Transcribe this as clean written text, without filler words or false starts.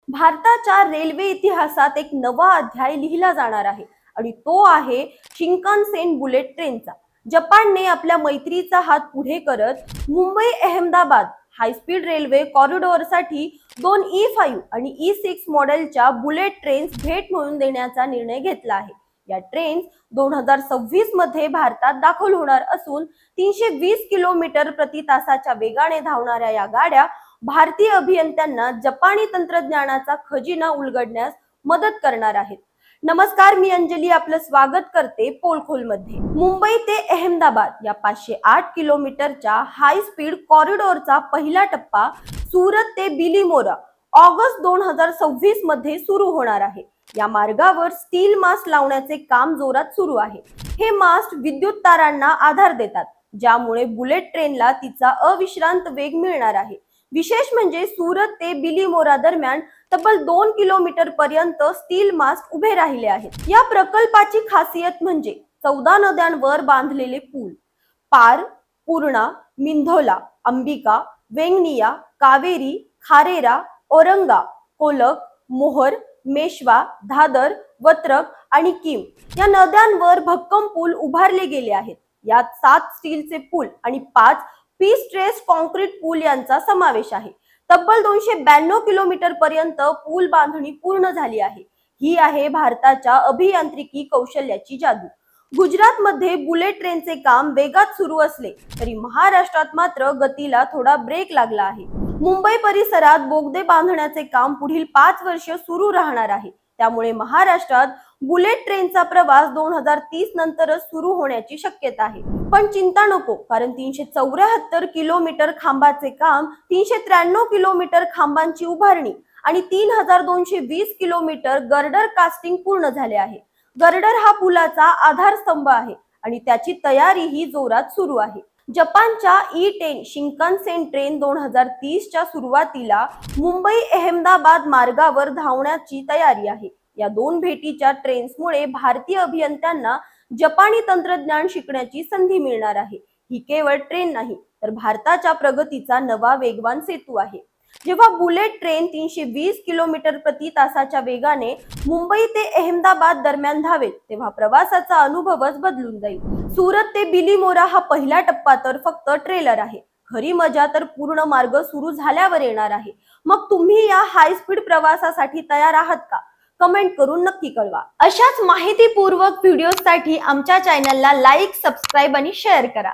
भारताच्या रेल्वे इतिहासात एक नवा अध्याय लिहिला जाणार आहे आणि तो आहे शिंकानसेन बुलेट ट्रेनचा। जपानने आपल्या मैत्रीचा हात पुढे करत Mumbai Ahmedabad high speed railway कॉरिडॉरसाठी दोन E5 आणि E6 मॉडेलच्या बुलेट ट्रेन्स भेट म्हणून देण्याचा निर्णय घेतला आहे। या ट्रेन्स 2026 मध्ये भारतात दाखल होणार असून 320 किलोमीटर प्रति तासाच्या वेगाने धावणाऱ्या या गाड्या भारतीय अभियंत्यांना जपानी तंत्रज्ञानाचा खजिना उलगडण्यास मदत करणार आहेत। नमस्कार, मी अंजली आपलं स्वागत करते पोलखोल मध्ये। मुंबई ते अहमदाबाद या 508 किलोमीटरच्या हाय स्पीड कॉरिडॉरचा पहिला टप्पा सुरत ते बिलीमोरा ऑगस्ट 2026 मध्ये सुरू होणार आहे। या मार्गावर स्टील मास्ट लावण्याचे काम जोरात सुरू आहे। हे मास्ट विद्युत तारांना आधार देतात, ज्यामुळे बुलेट ट्रेनला तिचा अविश्रांत वेग मिळणार आहे। विशेष म्हणजे सुरत ते बिलीमोरा दरम्यान तब्बल 2 किलोमीटर पर्यंत स्टील मास्ट उभे राहिले आहेत। या प्रकल्पाची खासियत म्हणजे 14 नद्यांवर बांधलेले पूल पार, पूर्णा, मिंधोला, अंबिका, वेंगनिया, कावेरी, खारेरा, औरंगा, कोलक, मोहर, मेश्वा, धादर, वत्रक आणि किम या नद्यांवर भक्कम पूल उभारले गेले आहेत। यात 7 स्टीलचे पूल आणि 5 पीस ट्रेस कॉन्क्रीट पूल यांचा समावेश आहे। तब्बल 292 किलोमीटर पर्यंत पूल बांधणी पूर्ण झाली आहे। ही आहे भारताच्या अभियांत्रिकी कौशल्याची जादू। गुजरात मध्ये बुलेट ट्रेनचे काम वेगात सुरू असले तरी महाराष्ट्रात मात्र गतीला थोडा ब्रेक लागला आहे। मुंबई परिसरात बोगदे बांधण्याचे काम पुढील 5 वर्ष सुरू राहणार आहे। त्यामुळे महाराष्ट्रात बुलेट ट्रेनचा प्रवास 2030 नंतरच सुरू होण्याची शक्यता आहे। पण चिंता नको, कारण 374 किलोमीटर खांबाचे काम, 393 किलोमीटर खांबांची उभारणी आणि 3220 किलोमीटर गर्डर कास्टिंग पूर्ण झाले आहे। गर्डर हा पुलाचा आधारस्तंभ आहे आणि त्याची तयारीही जोरात सुरू आहे। जपानच्या E10 शिंकानसेन ट्रेन 2030 च्या सुरुवातीला मुंबई अहमदाबाद मार्गावर धावण्याची तयारी आहे। या दोन भेटीच्या ट्रेन्समुळे भारतीय अभियंत्यांना जपानी तंत्रज्ञान शिकण्याची संधी मिळणार आहे। ही केवळ ट्रेन नाही, तर भारताच्या प्रगतीचा नवा वेगवान सेतू आहे। जेव्हा बुलेट ट्रेन 320 किलोमीटर प्रति तासाच्या वेगाने मुंबई ते अहमदाबाद दरम्यान धावेल, तेव्हा प्रवासाचा अनुभवच बदलून जाईल। सुरत ते बिलीमोरा हा पहिला टप्पा तर फक्त ट्रेलर आहे। खरी मजा तर पूर्ण मार्ग सुरू झाल्यावर येणार आहे। मग तुम्ही या हाय स्पीड प्रवासासाठी तयार आहात का? कमेंट करून नक्की कळवा। अशाच माहितीपूर्वक व्हिडिओसाठी आमच्या चॅनलला लाईक, सबस्क्राईब आणि शेअर करा।